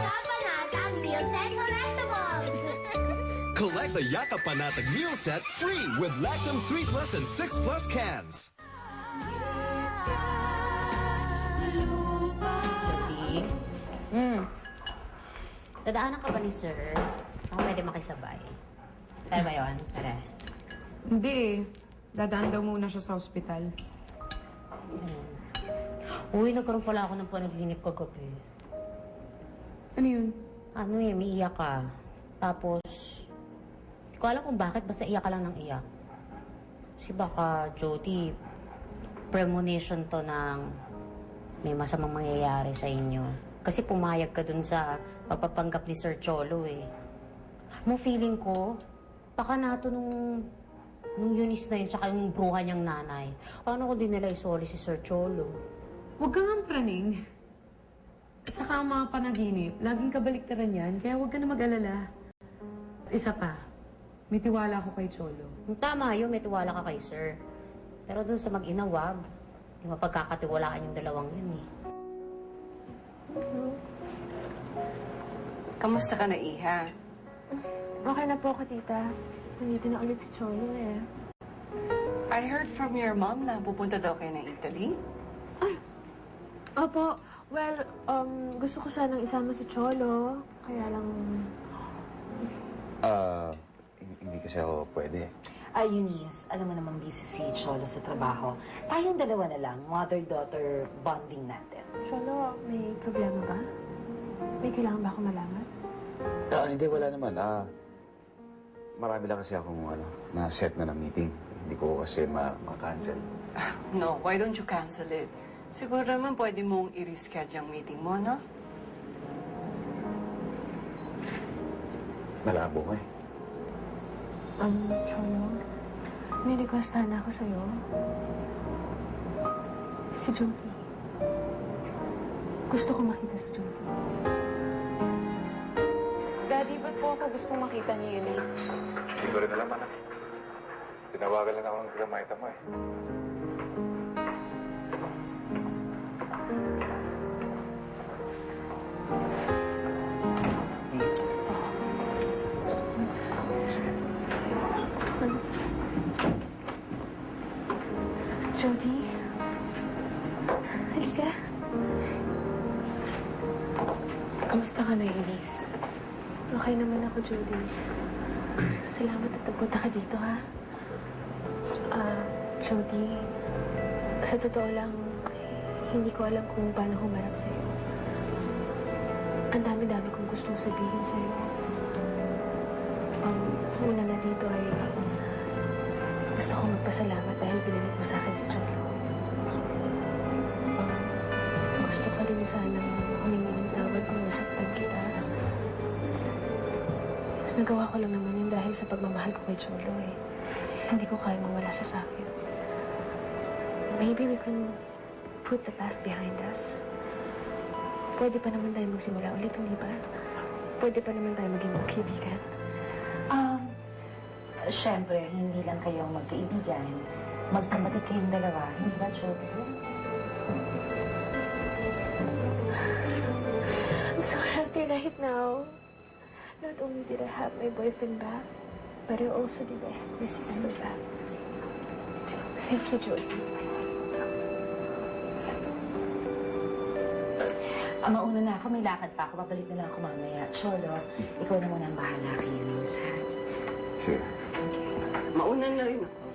Panatag Meal Set Collectibles! Collect the Yaka Panatag meal set free with Lactum 3 Plus and 6 Plus cans. Rudy? Dadaanan ka ba ni sir? Ako pwede makisabay. Pwede ba yun? Pwede. Hindi eh. Dadaan daw muna siya sa ospital. Uy, nagkaroon pala ako ng panaginip kagabi. Ano yun? Ano eh, may iyak ka. Tapos, hindi ko alam kung bakit, basta iyak ka lang ng iyak. Kasi baka, Jody, premonition to ng may masamang mangyayari sa inyo. Kasi pumayag ka dun sa pagpapanggap ni Sir Cholo eh. Mo feeling ko, baka nato nung Eunice na yun, tsaka yung bruha niyang nanay. Paano ko din nila isoli si Sir Cholo? Huwag kang ampraning. At saka ang mga panaginip, laging kabaliktaran yan, kaya huwag ka na mag-alala. Isa pa, may tiwala ako kay Cholo. Tama yun, may tiwala ka kay Sir. Pero dun sa mag-inawag, di mapagkakatiwalaan yung dalawang yun eh. Kamusta ka na, Iha? Okay na po ako, tita. Nandito na ulit si Cholo eh. I heard from your mom na pupunta daw kayo ng Italy. Opo. Well, gusto ko sanang isama si Cholo. Kaya lang... Hindi kasi ako pwede. Eunice, alam mo namang busy si Cholo sa trabaho. Tayong dalawa na lang, mother-daughter bonding natin. Cholo, may problema ba? May kailangan ba akong malaman? Hindi, wala naman. Marami lang kasi akong na-set na ng meeting. Hindi ko kasi ma-cancel. No, why don't you cancel it? Siguro naman pwede mong i-reschedule ang meeting mo, no? Malabo ko eh. Cholo, may request na ako sa'yo. Si Jody. Gusto ko makita si Jody. Daddy, ba't po ako gustong makita ni Eunice? Hindi ko rin alam, anak. Tinawagan lang ako ng gramaita mo eh. Jody? Halika. Kamusta ka na, Eunice? Okay naman ako, Jody. Salamat at nagpunta ka dito, ha? Jody, sa totoo lang, hindi ko alam kung paano humarap sa'yo. Ang dami-dami kong gustong sabihin sa'yo. Una na dito ay gusto kong magpasalamat dahil binalik mo sa akin si Cholo. Gusto ko rin sanang humingi ng tawad kung nasaktan kita. Nagawa ko lang naman yun dahil sa pagmamahal ko kay Cholo eh. Hindi ko kayang mawala siya sa akin. Maybe we can put the past behind us. Pwede pa naman tayo magsimula ulit, hindi ba? Pwede pa naman tayo maging magkaibigan. Siyempre, hindi lang kayo magkaibigan. Magkapatid kayong dalawa. Hindi ba, Cholo? I'm so happy right now. Not only did I have my boyfriend back, but I also did I have my sister back. Thank you, Jody. Mauna na ako. May lakad pa ako. Babalik na lang ako mamaya. Cholo, ikaw na muna ang bahala kay Eunice, ha? Sure. Mauna na rin ako.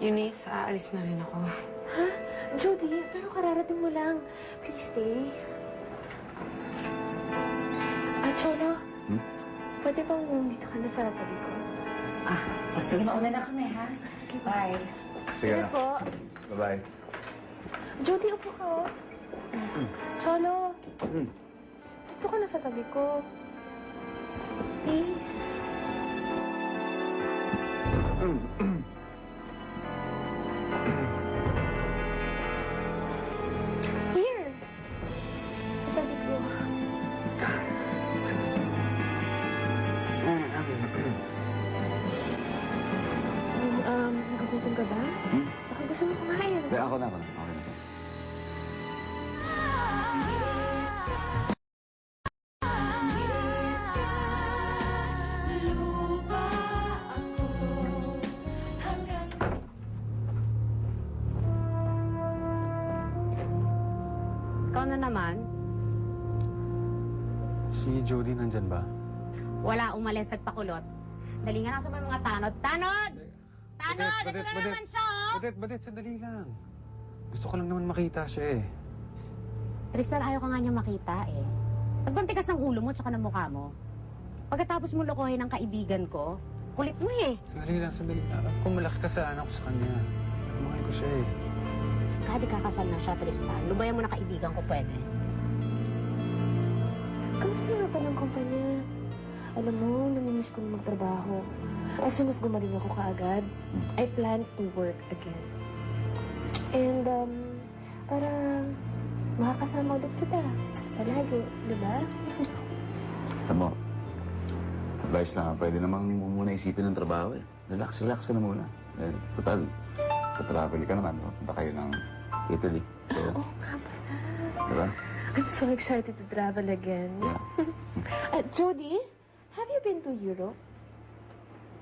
Eunice, aalis na rin ako. Ha? Jody, pero kararating mo lang. Please stay. Cholo, pwede bang dito ka na sa tabi ko? Sige, mauna na kami, ha? Sige, Bye. Sige Sige na. po. Bye-bye. Jody, upo ka, oh. Cholo, dito ka na sa tabi ko. Please. Here. Sa tabi ko. Nagugutom ka ba? Baka gusto mo kumain. Hindi, ako na. Okay na. na naman? Si Jody nandyan ba? Wala, umalis, nagpakulot. Dali nga lang sa mga tanod. Tanod! Tanod! Ito na naman siya, oh! Badit, sandali lang. Gusto ko lang naman makita siya eh. Tristan, ayaw ka nga niya makita eh. Nagbantikas ng ulo mo tsaka ng mukha mo. Pagkatapos mo lokohin ang kaibigan ko, kulit mo eh. Sandali lang. Kung malaki kasalanan ko sa kanya. Mahal ko siya eh. Kahit ikakasal na siya, Tristan, lubayan mo na kaibigan ko pwede. Kamusta na pa ng kumpanya? Alam mo, namimiss ko na magtrabaho. As soon as gumaling ako kaagad, I plan to work again. And, para makakasama ulit kita. Palagi, di ba? Alam mo, advice lang, pwede namang muna isipin ng trabaho eh. Relax ka na muna. Total, travel ka naman. Punta kayo ng Italy. So, Oo nga pala. diba? I'm so excited to travel again. Yeah. Jody, have you been to Europe?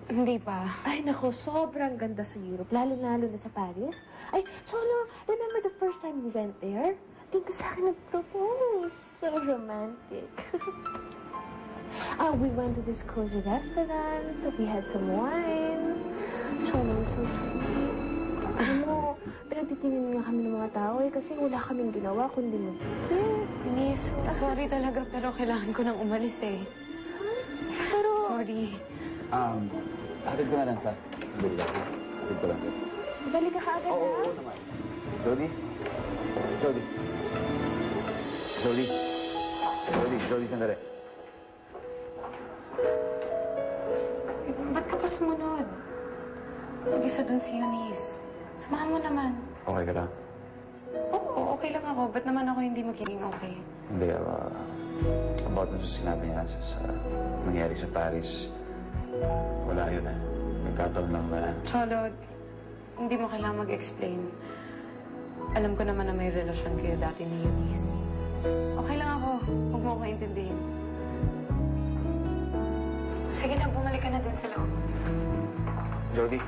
Hindi pa. Ay, nako, sobrang ganda sa Europe. Lalo-lalo na sa Paris. Ay, Cholo, remember the first time we went there? Tingin ko sa akin nag-propose. So romantic. We went to this cozy restaurant. We had some wine. Cholo, so sweet. Alam mo, pinagtitingin nga kami ng mga tao eh, kasi wala kaming ginawa kundi mag-date. Miss, sorry talaga pero kailangan ko nang umalis eh. Pero, Sorry. Hatid ko na lang sa sandali lang. Hatid ko lang. balik ka kaagad Oo na. naman. Jody? Jody, sandali. Ba't ka pa sumunod? Mag-isa dun si Eunice. Samahan mo naman. Okay ka lang? Oo, okay lang ako. Ba't naman ako hindi magiging okay? Hindi, about dun sa sinabi niya sa nangyari sa Paris. Wala yun eh. Nagkataon lang na. Cholo, hindi mo kailangan mag-explain. Alam ko naman na may relasyon kayo dati ni Eunice. Okay lang ako. Huwag mo ako intindihin. Sige na, bumalik ka na dun sa loob. Jody?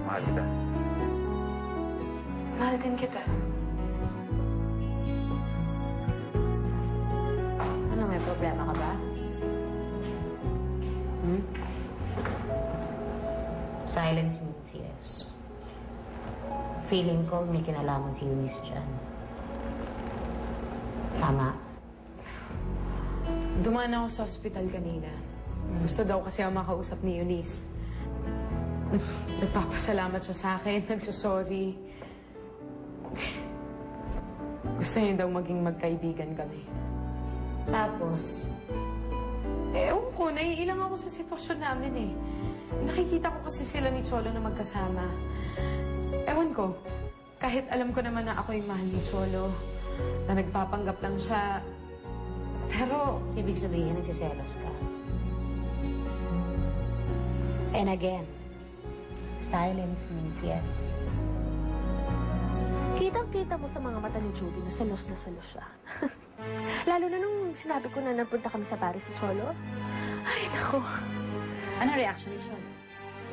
Mahal kita. Mahal din kita. Ano, may problema ka ba? Silence means yes. Feeling ko may kinalaman si Eunice dyan. Tama. Dumaan ako sa ospital kanina. Gusto daw kasi ako makausap ni Eunice. Nagpapasalamat siya sa akin, nagsusorry. Gusto niya daw maging magkaibigan kami. Tapos, Ewan ko, naiilang ako sa sitwasyon namin eh. Nakikita ko kasi sila ni Cholo na magkasama. Ewan ko, kahit alam ko naman na ako yung mahal ni Cholo, na nagpapanggap lang siya, pero ibig sabihin, nagsiselos ka. And again, silence means yes. Kitang-kita mo sa mga mata ni Jody na salos siya. Lalo na nung sinabi ko na napunta kami sa Paris si Cholo. Ay, naku. Ano reaction ni Cholo?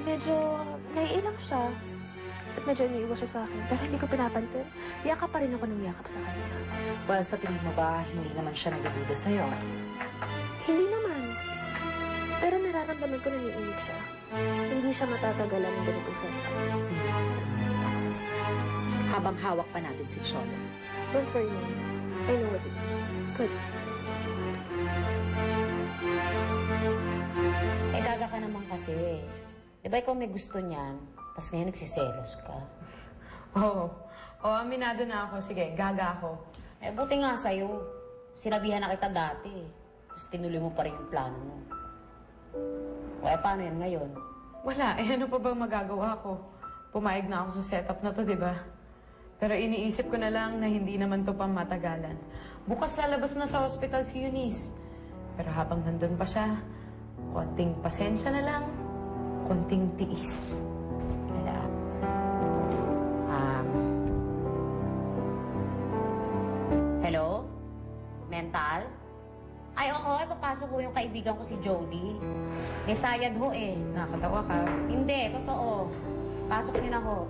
Medyo naiilang siya. At medyo iniiwas siya sa akin. Pero hindi ko pinapansin. Yakap pa rin ako ng yakap sa kanya. Well, sa tingin mo ba, hindi naman siya nagdududa sa'yo? Hindi naman. Pero nararamdaman ko na naiinig siya. Hindi siya matatagalan ng ganitong salita. We need to move fast. Habang hawak pa natin si Cholo. Don't worry, Mom. I know what it is. Good. Eh, gaga ka naman kasi. Di ba ikaw may gusto niyan, tapos ngayon nagsiselos ka? Oo. Aminado na ako. Sige, gaga ako. Eh, buti nga sa'yo. Sinabihan na kita dati. Tapos tinuloy mo pa rin yung plano mo. O, eh, paano yan ngayon? Wala. Eh, ano pa ba magagawa ko? Pumayag na ako sa setup na to, di ba? Pero iniisip ko na lang na hindi naman to pang matagalan. Bukas lalabas na sa hospital si Eunice. Pero habang nandun pa siya, konting pasensya na lang, konting tiis. Wala. Hello? Mental? Ay, oo, papasok ko yung kaibigan ko si Jody. May sayad ho eh. Nakakatawa ka. Hindi, totoo. Pasok din ako.